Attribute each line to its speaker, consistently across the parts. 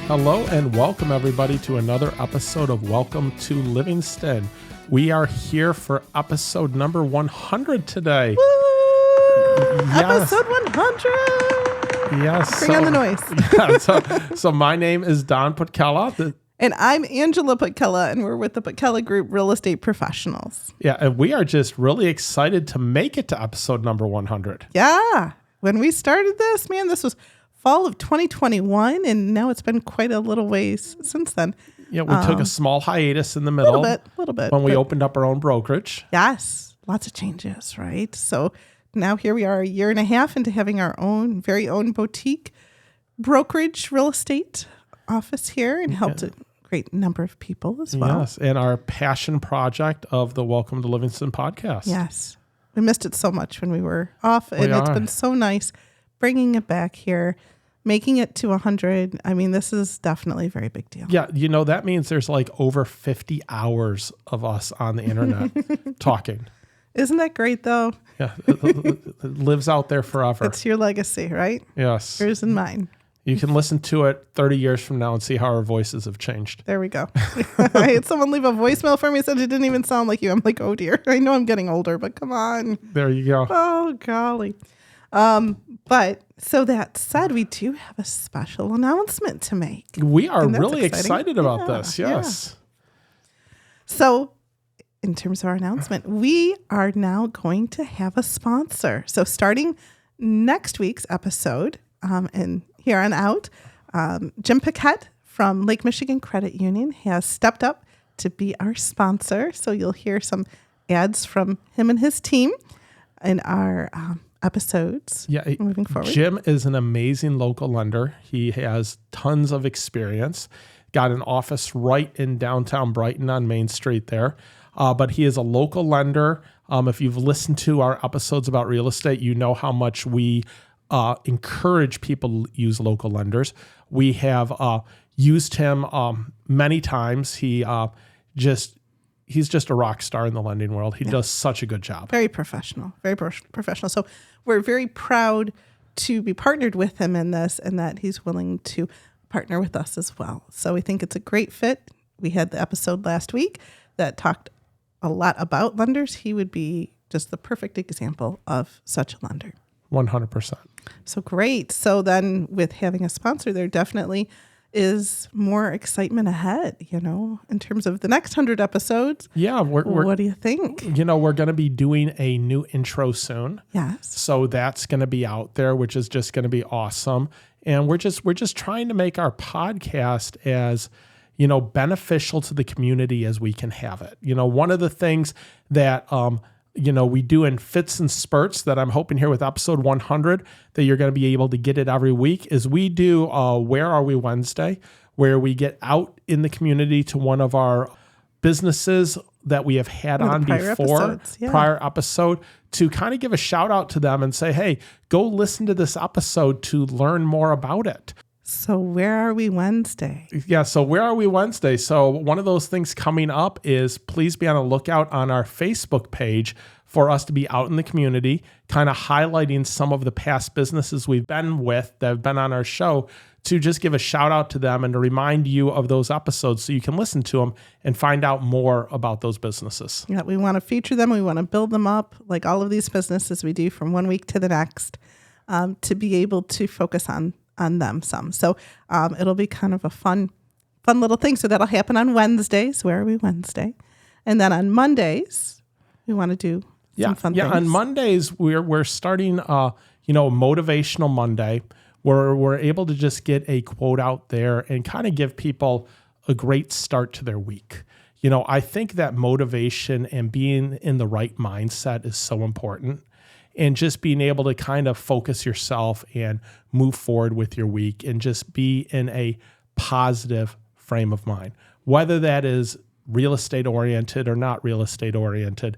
Speaker 1: Hello and welcome everybody to another episode of Welcome to Livingstone. We are here for episode number 100 today.
Speaker 2: Woo!
Speaker 1: Yes.
Speaker 2: Episode 100!
Speaker 1: Yes.
Speaker 2: Bring on the noise.
Speaker 1: So my name is Don Putkela.
Speaker 2: And I'm Angela Putkela, and we're with the Putkela Group Real Estate Professionals.
Speaker 1: Yeah, and we are just really excited to make it to episode number 100.
Speaker 2: Yeah. When we started this, man, this was fall of 2021, and now it's been quite a little ways since then.
Speaker 1: Yeah, we took a small hiatus in the middle.
Speaker 2: A little bit.
Speaker 1: When we opened up our own brokerage.
Speaker 2: Yes. Lots of changes, right? So now here we are a year and a half into having our own, very own boutique brokerage real estate office here and helped a great number of people as well.
Speaker 1: Yes, and our passion project of the Welcome to Livingstone podcast.
Speaker 2: Yes. We missed it so much when we were off, and it's been so nice bringing it back here, making it to 100. I mean, this is definitely a very big deal.
Speaker 1: Yeah, you know, that means there's like over 50 hours of us on the internet talking.
Speaker 2: Isn't that great, though?
Speaker 1: Yeah, it lives out there forever.
Speaker 2: It's your legacy, right?
Speaker 1: Yes.
Speaker 2: Yours and mine.
Speaker 1: You can listen to it 30 years from now and see how our voices have changed.
Speaker 2: There we go. I had someone leave a voicemail for me, said it didn't even sound like you. I'm like, oh, dear. I know I'm getting older, but come on.
Speaker 1: There you go.
Speaker 2: Oh, golly. But so that said, we do have a special announcement to make.
Speaker 1: We are really excited about this. Yes.
Speaker 2: Yeah. So in terms of our announcement, we are now going to have a sponsor. So starting next week's episode, and here on out, Jim Paquette from Lake Michigan Credit Union has stepped up to be our sponsor. So you'll hear some ads from him and his team in our episodes moving forward.
Speaker 1: Jim is an amazing local lender. He has tons of experience. Got an office right in downtown Brighton on Main Street there. But he is a local lender. If you've listened to our episodes about real estate, you know how much we encourage people to use local lenders. We have used him many times. He's just a rock star in the lending world. He does such a good job.
Speaker 2: Very professional, professional. So we're very proud to be partnered with him in this and that he's willing to partner with us as well. So we think it's a great fit. We had the episode last week that talked a lot about lenders. He would be just the perfect example of such a lender.
Speaker 1: 100%.
Speaker 2: So great. So then with having a sponsor, there definitely is more excitement ahead, you know, in terms of the next 100 episodes.
Speaker 1: Yeah.
Speaker 2: What do you think?
Speaker 1: You know, we're going to be doing a new intro soon.
Speaker 2: Yes.
Speaker 1: So that's going to be out there, which is just going to be awesome. And we're just trying to make our podcast as, you know, beneficial to the community as we can have it. You know, one of the things that, you know, we do in fits and spurts that I'm hoping here with episode 100 that you're going to be able to get it every week is we do Where Are We Wednesday, where we get out in the community to one of our businesses that we have had on before, prior episode, to kind of give a shout out to them and say, hey, go listen to this episode to learn more about it.
Speaker 2: So Where Are We Wednesday?
Speaker 1: Yeah, so Where Are We Wednesday? So one of those things coming up is please be on the lookout on our Facebook page for us to be out in the community, kind of highlighting some of the past businesses we've been with that have been on our show to just give a shout out to them and to remind you of those episodes so you can listen to them and find out more about those businesses.
Speaker 2: Yeah, we want to feature them. We want to build them up like all of these businesses we do from one week to the next to be able to focus on them some. So it'll be kind of a fun little thing. So that'll happen on Wednesdays. Where Are We Wednesday? And then on Mondays, we want to do some fun things.
Speaker 1: Yeah, on Mondays, we're starting, Motivational Monday, where we're able to just get a quote out there and kind of give people a great start to their week. You know, I think that motivation and being in the right mindset is so important. And just being able to kind of focus yourself and move forward with your week and just be in a positive frame of mind, whether that is real estate oriented or not real estate oriented.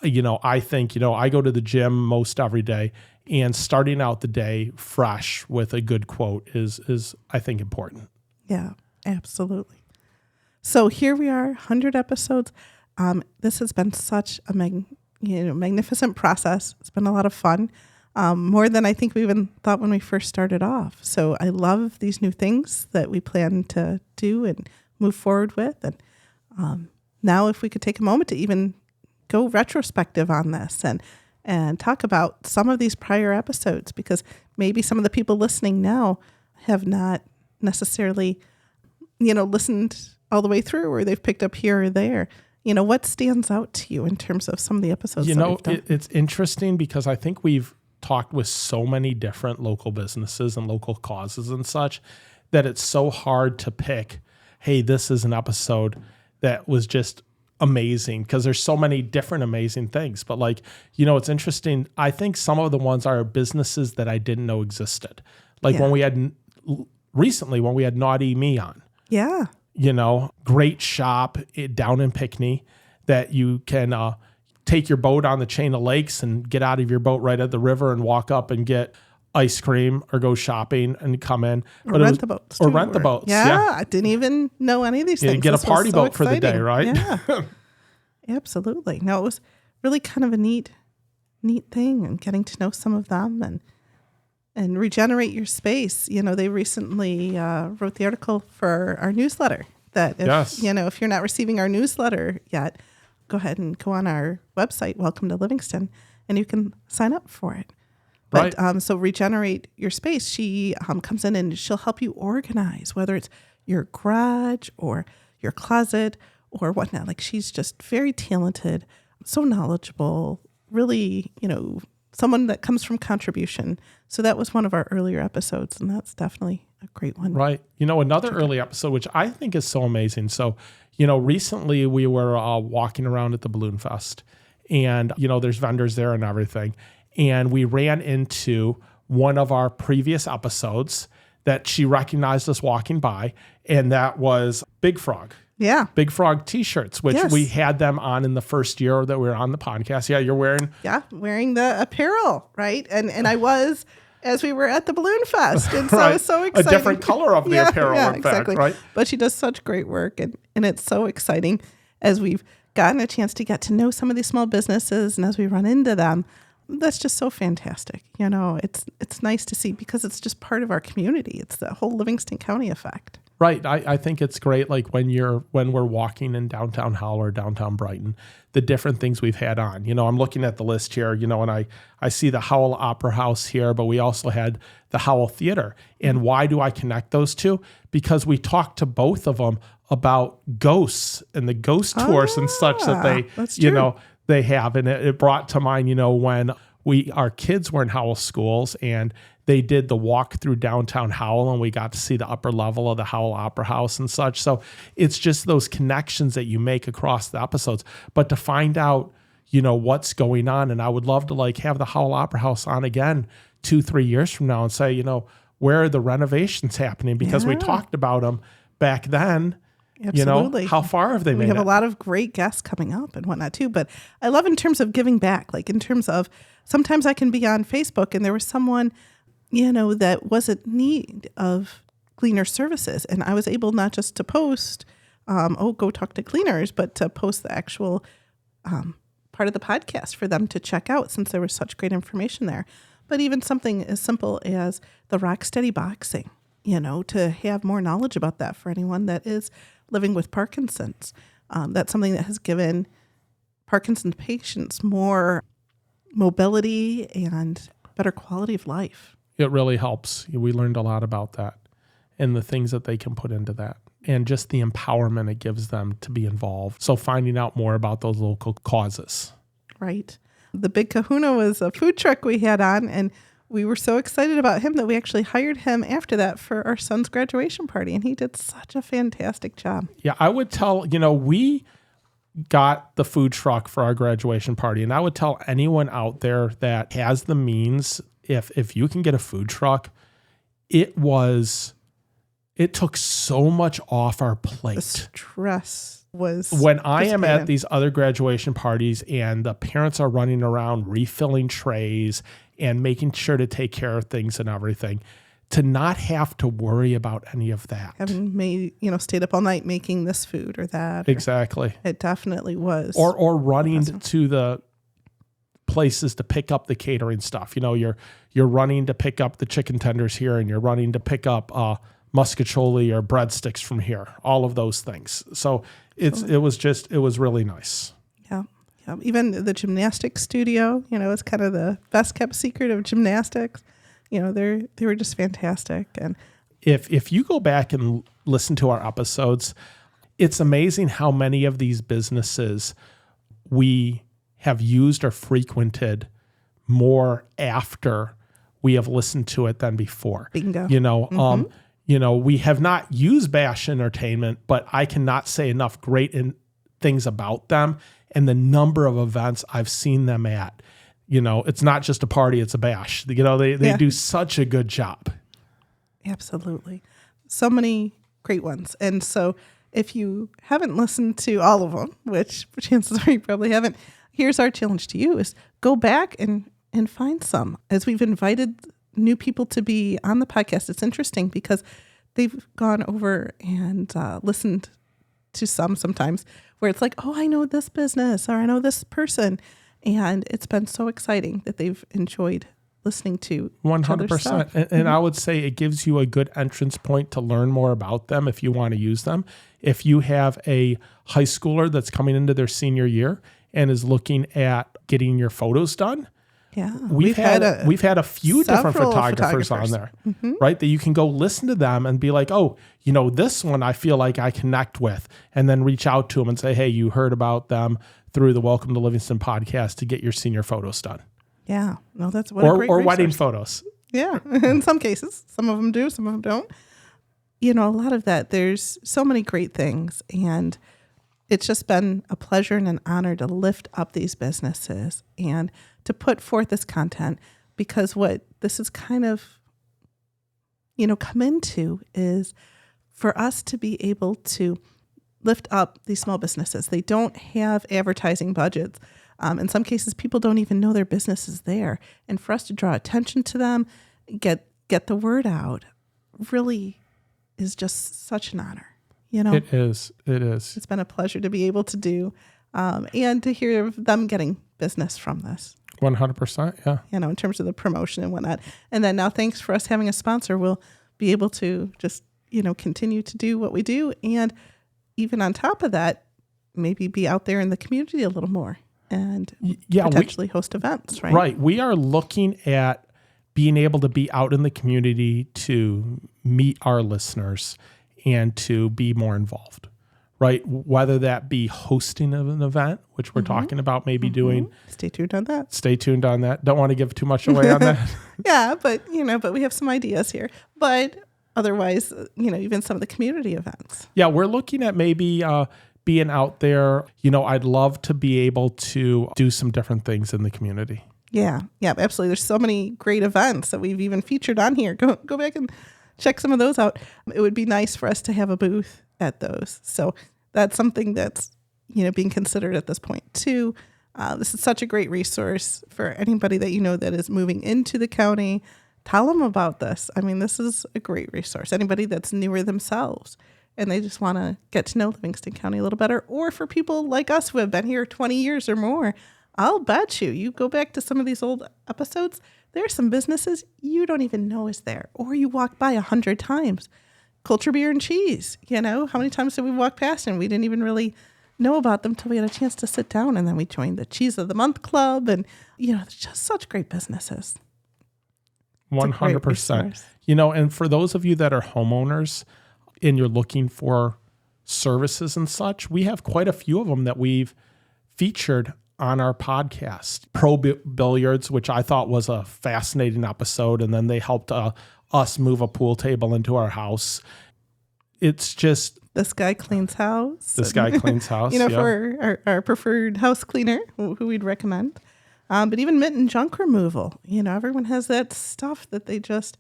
Speaker 1: You know, I think, I go to the gym most every day, and starting out the day fresh with a good quote is I think, important.
Speaker 2: Yeah, absolutely. So here we are, 100 episodes. This has been such a magnificent process. It's been a lot of fun. more than I think we even thought when we first started off. So I love these new things that we plan to do and move forward with. And now if we could take a moment to even go retrospective on this and talk about some of these prior episodes, because maybe some of the people listening now have not necessarily, listened all the way through, or they've picked up here or there. What stands out to you in terms of some of the episodes that we've done?
Speaker 1: It's interesting because I think we've talked with so many different local businesses and local causes and such that it's so hard to pick, hey, this is an episode that was just amazing, because there's so many different amazing things. But it's interesting. I think some of the ones are businesses that I didn't know existed. When we had recently, when we had Naughty Me on.
Speaker 2: Yeah.
Speaker 1: Great shop down in Pinckney that you can take your boat on the chain of lakes and get out of your boat right at the river and walk up and get ice cream or go shopping and come in.
Speaker 2: Or rent the boats.
Speaker 1: Or rent the boats.
Speaker 2: Yeah. I didn't even know any of these things.
Speaker 1: Get a party boat for the day, right?
Speaker 2: Yeah. Absolutely. No, it was really kind of a neat thing, and getting to know some of them and regenerate your space. They recently wrote the article for our newsletter that if you're not receiving our newsletter yet, go ahead and go on our website, Welcome to Livingstone, and you can sign up for it. But
Speaker 1: right.
Speaker 2: So regenerate your space. She comes in and she'll help you organize, whether it's your garage or your closet or whatnot. She's just very talented, so knowledgeable, really, someone that comes from contribution. So that was one of our earlier episodes, and that's definitely a great one.
Speaker 1: Right. Another early episode, which I think is so amazing. So, recently we were walking around at the Balloon Fest, and, there's vendors there and everything. And we ran into one of our previous episodes that she recognized us walking by, and that was Big Frog.
Speaker 2: Yeah.
Speaker 1: Big Frog t-shirts, which we had them on in the first year that we were on the podcast. Yeah, you're wearing.
Speaker 2: Yeah, wearing the apparel, right? And I was, as we were at the Balloon Fest. And so I was so excited.
Speaker 1: A different color of the apparel, in
Speaker 2: exactly.
Speaker 1: fact, right?
Speaker 2: But she does such great work, and it's so exciting as we've gotten a chance to get to know some of these small businesses, and as we run into them. That's just so fantastic. It's nice to see, because it's just part of our community. It's the whole Livingston County effect.
Speaker 1: Right. I think it's great. When we're walking in downtown Howell or downtown Brighton, the different things we've had on. I'm looking at the list here, and I see the Howell Opera House here, but we also had the Howell Theater. And why do I connect those two? Because we talked to both of them about ghosts and the ghost tours and such that they, they have. And it brought to mind, when our kids were in Howell schools and they did the walk through downtown Howell, and we got to see the upper level of the Howell Opera House and such. So it's just those connections that you make across the episodes. But to find out, what's going on, and I would love to have the Howell Opera House on again 2-3 years from now and say, where are the renovations happening? Because we talked about them back then.
Speaker 2: Absolutely.
Speaker 1: How far have they made it?
Speaker 2: We have a lot of great guests coming up and whatnot too. But I love in terms of giving back, in terms of sometimes I can be on Facebook and there was someone, that was in need of cleaner services. And I was able not just to post, go talk to cleaners, but to post the actual part of the podcast for them to check out, since there was such great information there. But even something as simple as the Rocksteady boxing, to have more knowledge about that for anyone that is living with Parkinson's. That's something that has given Parkinson's patients more mobility and better quality of life.
Speaker 1: It really helps. We learned a lot about that and the things that they can put into that, and just the empowerment it gives them to be involved. So finding out more about those local causes.
Speaker 2: Right. The Big Kahuna was a food truck we had on, and we were so excited about him that we actually hired him after that for our son's graduation party, and he did such a fantastic job.
Speaker 1: Yeah, I would tell, we got the food truck for our graduation party, and I would tell anyone out there that has the means, if you can get a food truck, it took so much off our plate.
Speaker 2: The stress was
Speaker 1: when I am at these other graduation parties and the parents are running around refilling trays and making sure to take care of things and everything, to not have to worry about any of that.
Speaker 2: Having stayed up all night making this food or that.
Speaker 1: Exactly.
Speaker 2: It definitely was.
Speaker 1: Or running to the places to pick up the catering stuff. You're running to pick up the chicken tenders here, and you're running to pick up muscatoli or breadsticks from here. All of those things. So it was really nice.
Speaker 2: Yeah. Yeah. Even the gymnastics studio, it's kind of the best kept secret of gymnastics. They were just fantastic. And
Speaker 1: if you go back and listen to our episodes, it's amazing how many of these businesses we have used or frequented more after we have listened to it than before.
Speaker 2: Bingo.
Speaker 1: We have not used Bash Entertainment, but I cannot say enough great things about them and the number of events I've seen them at. It's not just a party, it's a bash. They do such a good job.
Speaker 2: Absolutely. So many great ones. And so if you haven't listened to all of them, which chances are you probably haven't, here's our challenge to you is go back and find some. As we've invited new people to be on the podcast, it's interesting because they've gone over and listened to sometimes where it's like, oh, I know this business or I know this person. And it's been so exciting that they've enjoyed listening to
Speaker 1: 100%. And I would say it gives you a good entrance point to learn more about them if you want to use them. If you have a high schooler that's coming into their senior year and is looking at getting your photos done, we've had a few different photographers on there, right? That you can go listen to them and be like, oh, this one I feel like I connect with, and then reach out to them and say, hey, you heard about them through the Welcome to Livingstone podcast to get your senior photos done.
Speaker 2: Yeah, no, that's what a great resource.
Speaker 1: Wedding photos.
Speaker 2: Yeah, in some cases, some of them do, some of them don't. A lot of that. There's so many great things, and it's just been a pleasure and an honor to lift up these businesses and to put forth this content, because what this is kind of, come into is for us to be able to lift up these small businesses. They don't have advertising budgets. In some cases, people don't even know their business is there. And for us to draw attention to them, get the word out, really is just such an honor.
Speaker 1: It is.
Speaker 2: It's been a pleasure to be able to do, and to hear of them getting business from this.
Speaker 1: 100%, yeah.
Speaker 2: In terms of the promotion and whatnot. And then now, thanks for us having a sponsor, we'll be able to just, continue to do what we do. And even on top of that, maybe be out there in the community a little more and potentially host events, right?
Speaker 1: Right. We are looking at being able to be out in the community to meet our listeners and to be more involved, right? Whether that be hosting of an event, which we're talking about maybe doing.
Speaker 2: Stay tuned on that.
Speaker 1: Don't want to give too much away on that.
Speaker 2: Yeah, but we have some ideas here. But otherwise, even some of the community events.
Speaker 1: Yeah, we're looking at maybe being out there. I'd love to be able to do some different things in the community.
Speaker 2: Yeah, absolutely. There's so many great events that we've even featured on here. Go back and check some of those out. It would be nice for us to have a booth at those. So that's something that's, being considered at this point too. This is such a great resource for anybody that that is moving into the county. Tell them about this. I mean, this is a great resource. Anybody that's newer themselves and they just want to get to know Livingston County a little better, or for people like us who have been here 20 years or more, I'll bet you go back to some of these old episodes, there's some businesses you don't even know is there, or you walk by 100 times. Culture Beer and Cheese, how many times did we walk past and we didn't even really know about them till we had a chance to sit down, and then we joined the Cheese of the Month Club, and it's just such great businesses.
Speaker 1: 100%. And for those of you that are homeowners and you're looking for services and such, we have quite a few of them that we've featured on our podcast. Pro Billiards, which I thought was a fascinating episode, and then they helped us move a pool table into our house. It's just...
Speaker 2: This guy cleans house.
Speaker 1: For
Speaker 2: our preferred house cleaner, who we'd recommend. But even mint and junk removal. Everyone has that stuff that they just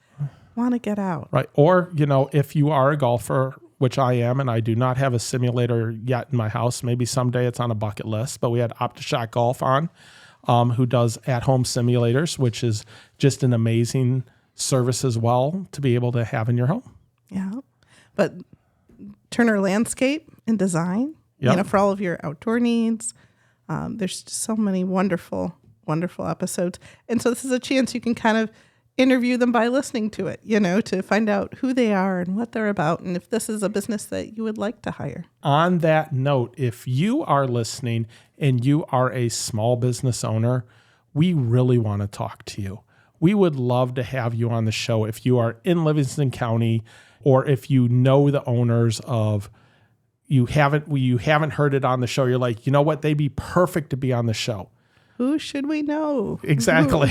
Speaker 2: want to get out.
Speaker 1: Right. Or, if you are a golfer, which I am, and I do not have a simulator yet in my house. Maybe someday it's on a bucket list, but we had OptiShot Golf on, who does at-home simulators, which is just an amazing service as well to be able to have in your home.
Speaker 2: Yeah. But Turner Landscape and Design, for all of your outdoor needs. There's so many wonderful wonderful episodes. And so this is a chance you can kind of interview them by listening to it, to find out who they are and what they're about, and if this is a business that you would like to hire.
Speaker 1: On that note, if you are listening and you are a small business owner, we really want to talk to you. We would love to have you on the show if you are in Livingston County, or if you know the owners of, you haven't heard it on the show. You're like, you know what? They'd be perfect to be on the show.
Speaker 2: Who should we know?
Speaker 1: Exactly.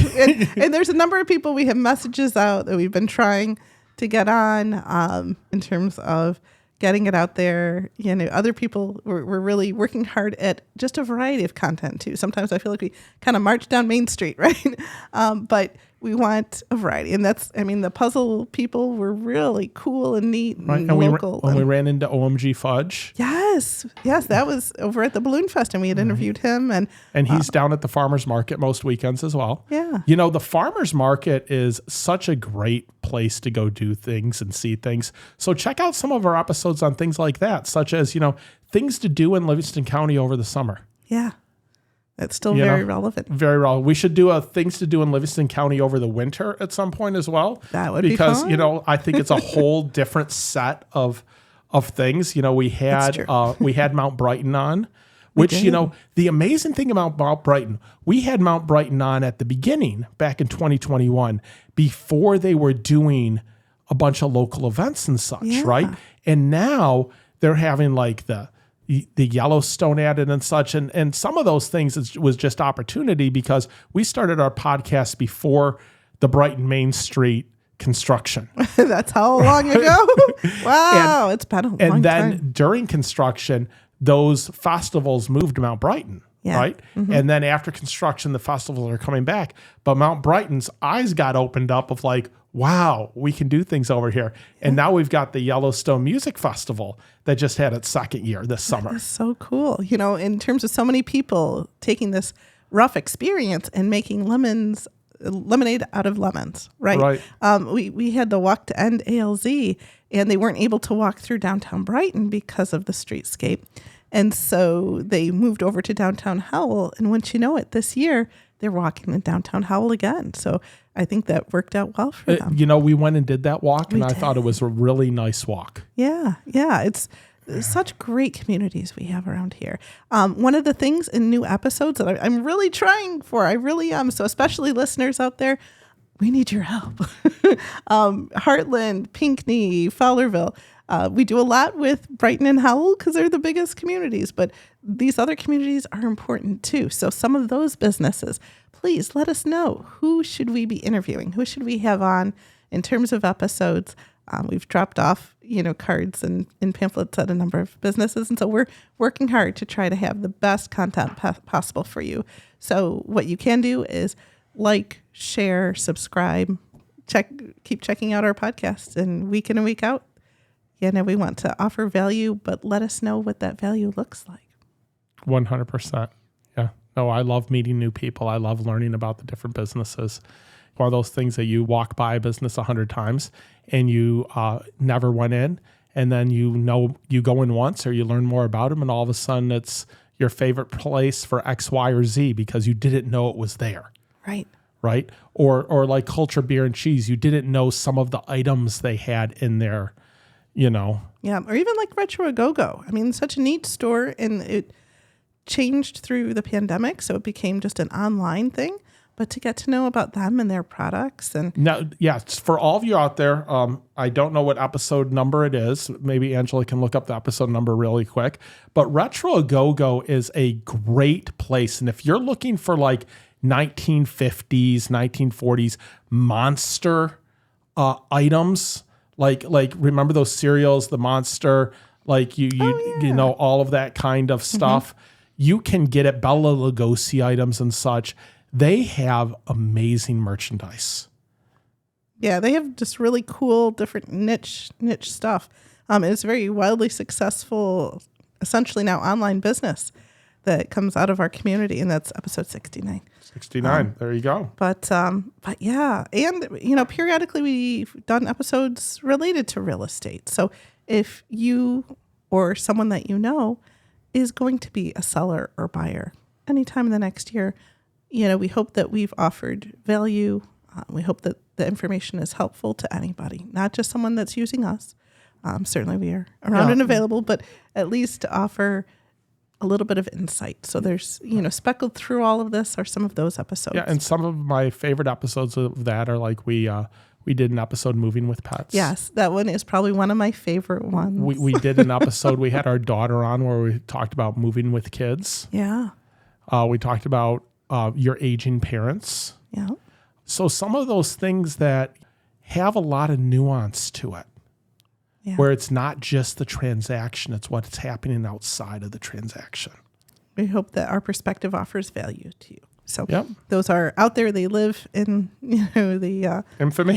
Speaker 2: And there's a number of people we have messages out that we've been trying to get on in terms of getting it out there. Other people, we're really working hard at just a variety of content too. Sometimes I feel like we kind of march down Main Street, right? But we want a variety. And the puzzle people were really cool and neat and local.
Speaker 1: We ran into OMG Fudge.
Speaker 2: Yes. That was over at the Balloon Fest, and we had interviewed him. And
Speaker 1: he's down at the farmer's market most weekends as well.
Speaker 2: Yeah.
Speaker 1: The farmer's market is such a great place to go do things and see things. So check out some of our episodes on things like that, such as, things to do in Livingston County over the summer.
Speaker 2: Yeah. That's still very relevant.
Speaker 1: Very relevant. We should do a things to do in Livingston County over the winter at some point as well.
Speaker 2: That would be fun.
Speaker 1: Because, I think it's a whole different set of things. We had Mount Brighton on, which, the amazing thing about Mount Brighton, we had Mount Brighton on at the beginning back in 2021 before they were doing a bunch of local events and such, right? And now they're having like the Yellowstone added and such. And some of those things was just opportunity because we started our podcast before the Brighton Main Street construction.
Speaker 2: That's how long ago? Wow. It's been a long time.
Speaker 1: And then during construction, those festivals moved to Mount Brighton, right? Mm-hmm. And then after construction, the festivals are coming back. But Mount Brighton's eyes got opened up of like, wow, we can do things over here. And now we've got the Yellowstone Music Festival that just had its second year this summer.
Speaker 2: That's so cool. In terms of so many people taking this rough experience and making lemonade out of lemons, right? We had the Walk to End ALZ, and they weren't able to walk through downtown Brighton because of the streetscape. And so they moved over to downtown Howell. And once you know it, this year, they're walking in downtown Howell again. So I think that worked out well for them.
Speaker 1: We went and did that walk, and I thought it was a really nice walk.
Speaker 2: Yeah. It's such great communities we have around here. One of the things in new episodes that I'm really trying for, I really am, so especially listeners out there, we need your help. Heartland, Pinckney, Fowlerville. We do a lot with Brighton and Howell because they're the biggest communities, but these other communities are important too. So some of those businesses, please let us know, who should we be interviewing? Who should we have on in terms of episodes? We've dropped off, cards and pamphlets at a number of businesses. And so we're working hard to try to have the best content possible for you. So what you can do is like, share, subscribe, keep checking out our podcasts, and week in and week out. We want to offer value, but let us know what that value looks like.
Speaker 1: 100%. Yeah. No, I love meeting new people. I love learning about the different businesses. One of those things that you walk by a business 100 times and you never went in, and then you go in once or you learn more about them, and all of a sudden it's your favorite place for X, Y, or Z because you didn't know it was there. Right? Or like Culture Beer and Cheese, you didn't know some of the items they had in there.
Speaker 2: Yeah, or even like Retro A Go-Go. Such a neat store, and it changed through the pandemic, so it became just an online thing. But to get to know about them and their products, and
Speaker 1: now, for all of you out there, I don't know what episode number it is. Maybe Angela can look up the episode number really quick. But Retro A Go-Go is a great place, and if you're looking for like 1950s, 1940s monster items. Like remember those cereals, the Monster, all of that kind of stuff. Mm-hmm. You can get at Bela Lugosi items and such. They have amazing merchandise.
Speaker 2: Yeah, they have just really cool, different niche stuff. It's very wildly successful, essentially now online business that comes out of our community, and that's episode 69.
Speaker 1: 69. There you go.
Speaker 2: But yeah, and periodically we've done episodes related to real estate. So if you or someone that you know is going to be a seller or buyer anytime in the next year, we hope that we've offered value. We hope that the information is helpful to anybody, not just someone that's using us. Certainly we are around and available, but at least to offer a little bit of insight. So there's, speckled through all of this are some of those episodes.
Speaker 1: Yeah, and some of my favorite episodes of that are like we did an episode Moving with Pets.
Speaker 2: Yes, that one is probably one of my favorite ones.
Speaker 1: We did an episode, we had our daughter on where we talked about moving with kids.
Speaker 2: Yeah.
Speaker 1: We talked about your aging parents.
Speaker 2: Yeah.
Speaker 1: So some of those things that have a lot of nuance to it. Yeah. Where it's not just the transaction, it's what's happening outside of the transaction.
Speaker 2: We hope that our perspective offers value to you. So those are out there. They live in, the...
Speaker 1: infamy?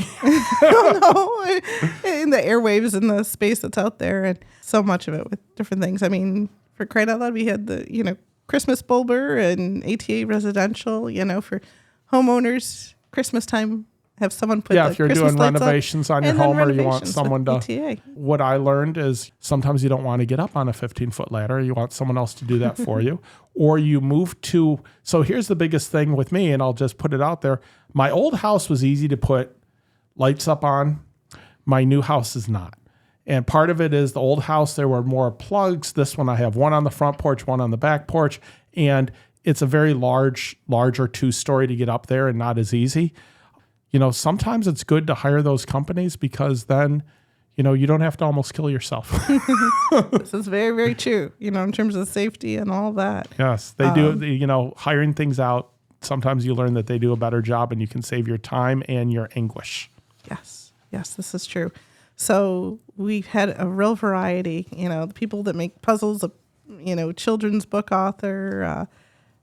Speaker 2: In the airwaves and the space that's out there, and so much of it with different things. I mean, for crying out loud, we had the, Christmas bulber and ATA residential, for homeowners, Christmas time. Have someone put
Speaker 1: if you're
Speaker 2: Christmas
Speaker 1: doing renovations on your home or you want someone to...
Speaker 2: ETA.
Speaker 1: What I learned is sometimes you don't want to get up on a 15-foot ladder. You want someone else to do that for you. Or you move to... So here's the biggest thing with me, and I'll just put it out there. My old house was easy to put lights up on. My new house is not. And part of it is the old house, there were more plugs. This one, I have one on the front porch, one on the back porch. And it's a very larger two-story to get up there and not as easy. Sometimes it's good to hire those companies because then, you don't have to almost kill yourself.
Speaker 2: This is very, very true, in terms of safety and all that.
Speaker 1: Yes, they do. Hiring things out, sometimes you learn that they do a better job and you can save your time and your anguish.
Speaker 2: Yes, this is true. So we've had a real variety, the people that make puzzles, children's book author,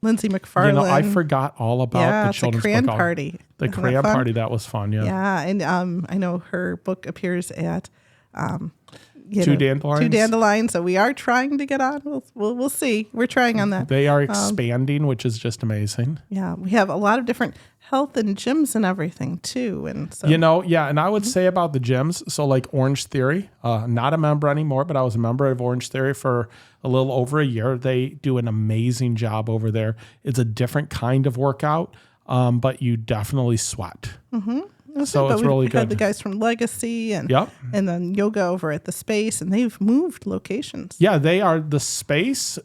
Speaker 2: Lindsay McFarland.
Speaker 1: I forgot all about the children's
Speaker 2: crayon
Speaker 1: book
Speaker 2: party.
Speaker 1: The crayon party, that was fun, yeah.
Speaker 2: Yeah, and I know her book appears at
Speaker 1: Two Dandelions.
Speaker 2: So we are trying to get on. We'll see. We're trying on that.
Speaker 1: They are expanding, which is just amazing.
Speaker 2: Yeah, we have a lot of different health and gyms and everything too. And so
Speaker 1: and I would say about the gyms, so like Orange Theory, not a member anymore, but I was a member of Orange Theory for a little over a year. They do an amazing job over there. It's a different kind of workout, but you definitely sweat.
Speaker 2: Mm-hmm.
Speaker 1: So it's really good.
Speaker 2: We had the guys from Legacy and then yoga over at the Space, and they've moved locations.
Speaker 1: Yeah, they are the Space.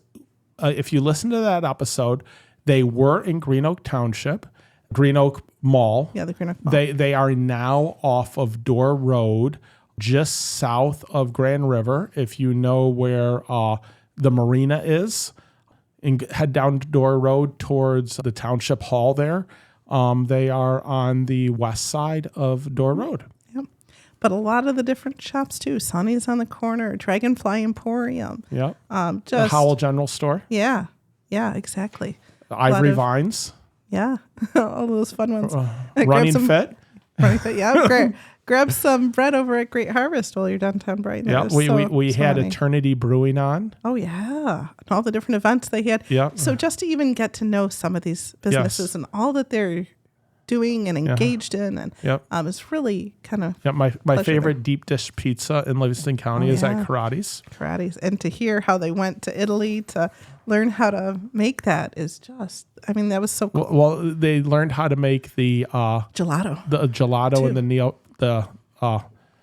Speaker 1: If you listen to that episode, they were in Green Oak Township, Green Oak Mall.
Speaker 2: Yeah, the Green Oak Mall.
Speaker 1: They are now off of Door Road, just south of Grand River. If you know where the marina is, and head down Door Road towards the Township Hall there. They are on the west side of Door Road.
Speaker 2: Yep. But a lot of the different shops too. Sonny's on the corner, Dragonfly Emporium.
Speaker 1: Yep. The Howell General Store.
Speaker 2: Yeah. Yeah, exactly.
Speaker 1: Ivory Vines.
Speaker 2: Yeah. All those fun ones.
Speaker 1: Running Fit.
Speaker 2: Yeah. Grab some bread over at Great Harvest while you're downtown Brighton.
Speaker 1: Yeah, we had Eternity Brewing on.
Speaker 2: Oh, yeah. And all the different events they had.
Speaker 1: Yeah.
Speaker 2: So just to even get to know some of these businesses and all that they're doing and engaged in, and it's really kind of
Speaker 1: my favorite deep dish pizza in Livingston County is at Karate's.
Speaker 2: And to hear how they went to Italy to learn how to make that is just, that was so cool.
Speaker 1: Well, they learned how to make the
Speaker 2: gelato.
Speaker 1: The gelato too. And the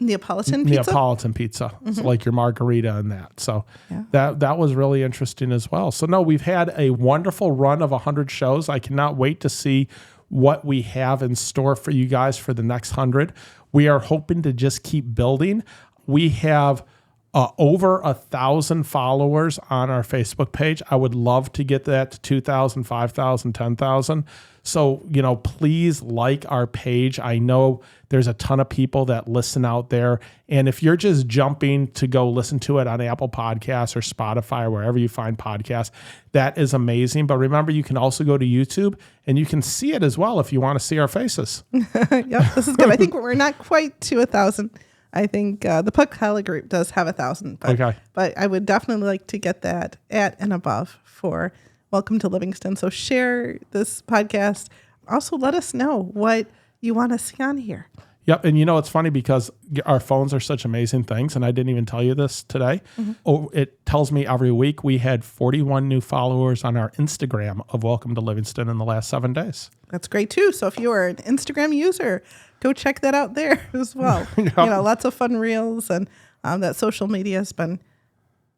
Speaker 1: Neapolitan pizza. Mm-hmm. So like your margarita and that. So that was really interesting as well. So no, we've had a wonderful run of 100 shows. I cannot wait to see what we have in store for you guys for the next 100. We are hoping to just keep building. We have over 1,000 followers on our Facebook page. I would love to get that to 2,000, 5,000, 10,000. So, please like our page. I know there's a ton of people that listen out there. And if you're just jumping to go listen to it on Apple Podcasts or Spotify or wherever you find podcasts, that is amazing. But remember, you can also go to YouTube and you can see it as well if you want to see our faces.
Speaker 2: Yep, this is good. I think we're not quite to 1,000. I think the Putkela Group does have 1,000. But I would definitely like to get that at and above for Welcome to Livingstone. So share this podcast. Also, let us know what you want to see on here.
Speaker 1: Yep. And it's funny because our phones are such amazing things. And I didn't even tell you this today. Oh, it tells me every week we had 41 new followers on our Instagram of Welcome to Livingstone in the last 7 days.
Speaker 2: That's great too. So if you are an Instagram user, go check that out there as well.
Speaker 1: Yep.
Speaker 2: Lots of fun reels, and that social media has been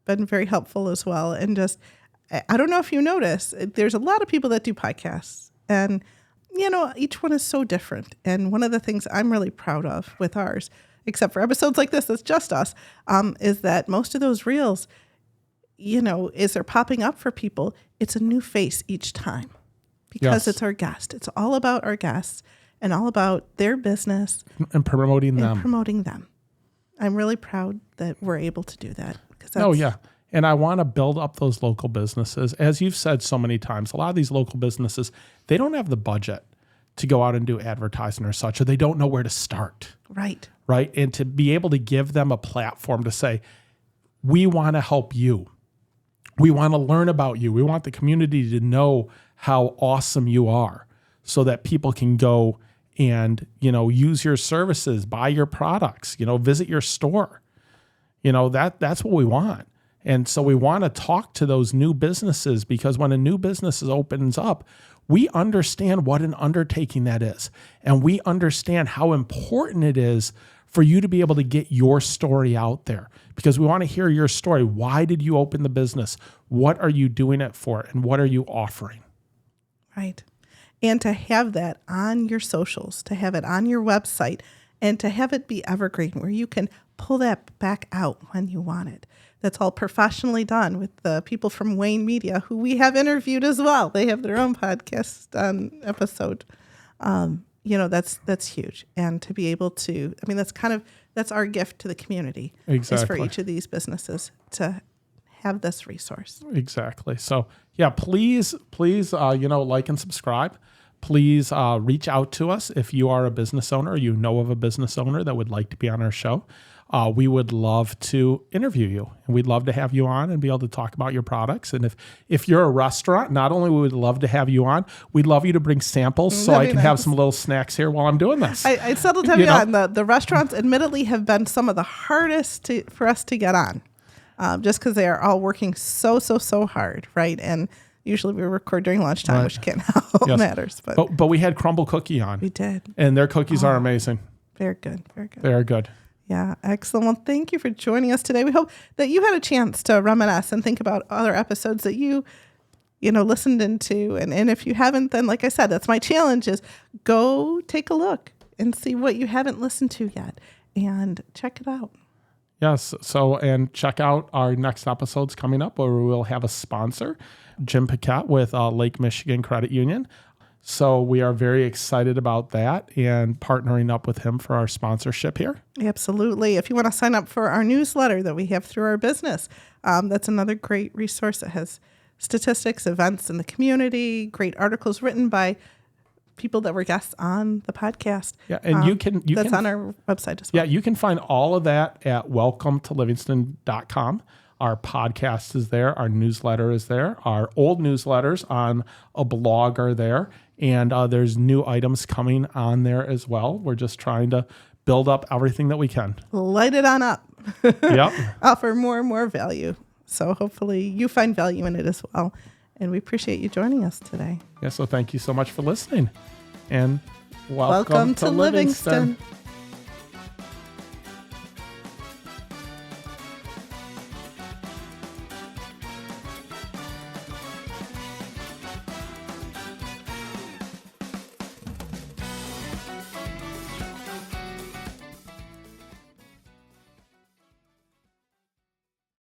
Speaker 2: very helpful as well. And just, I don't know if you notice, there's a lot of people that do podcasts, and each one is so different. And one of the things I'm really proud of with ours, except for episodes like this, that's just us, is that most of those reels, as they're popping up for people, it's a new face each time because it's our guest. It's all about our guests and all about their business
Speaker 1: and promoting them.
Speaker 2: I'm really proud that we're able to do that.
Speaker 1: And I want to build up those local businesses. As you've said so many times, a lot of these local businesses, they don't have the budget to go out and do advertising or such, or they don't know where to start.
Speaker 2: Right.
Speaker 1: And to be able to give them a platform to say, we want to help you. We want to learn about you. We want the community to know how awesome you are so that people can go and, use your services, buy your products, visit your store. That's what we want. And so we want to talk to those new businesses, because when a new business opens up, we understand what an undertaking that is. And we understand how important it is for you to be able to get your story out there, because we want to hear your story. Why did you open the business? What are you doing it for? And what are you offering?
Speaker 2: Right. And to have that on your socials, to have it on your website, and to have it be evergreen where you can pull that back out when you want it. That's all professionally done with the people from Wayne Media, who we have interviewed as well. They have their own podcast episode. That's huge. And to be able to, that's our gift to the community.
Speaker 1: Exactly.
Speaker 2: Is for each of these businesses to have this resource.
Speaker 1: Exactly. So please, like and subscribe. Please reach out to us if you are a business owner, or you know of a business owner that would like to be on our show. We would love to interview you, and we'd love to have you on and be able to talk about your products. And if you're a restaurant, not only would we love to have you on, we'd love you to bring samples so I can have some little snacks here while I'm doing this.
Speaker 2: I settled to have you on. The restaurants admittedly have been some of the hardest for us to get on, just because they are all working so hard, right? And usually we record during lunchtime, right, which can't help matters.
Speaker 1: But we had Crumble Cookie on.
Speaker 2: We did.
Speaker 1: And their cookies are amazing.
Speaker 2: Very good. Very good.
Speaker 1: They are good.
Speaker 2: Yeah, excellent. Well, thank you for joining us today. We hope that you had a chance to reminisce and think about other episodes that you listened into. And if you haven't, then like I said, that's my challenge, is go take a look and see what you haven't listened to yet and check it out.
Speaker 1: Yes. So, and check out our next episodes coming up, where we will have a sponsor, Jim Paquette with Lake Michigan Credit Union. So we are very excited about that and partnering up with him for our sponsorship here.
Speaker 2: Absolutely. If you want to sign up for our newsletter that we have through our business, that's another great resource that has statistics, events in the community, great articles written by people that were guests on the podcast.
Speaker 1: Yeah, and
Speaker 2: that's on our website as well.
Speaker 1: Yeah, you can find all of that at welcometolivingston.com. Our podcast is there. Our newsletter is there. Our old newsletters on a blog are there. And there's new items coming on there as well. We're just trying to build up everything that we can.
Speaker 2: Light it on up.
Speaker 1: Yep.
Speaker 2: Offer more and more value. So hopefully you find value in it as well. And we appreciate you joining us today.
Speaker 1: Yeah, so thank you so much for listening. And
Speaker 2: welcome to Livingstone.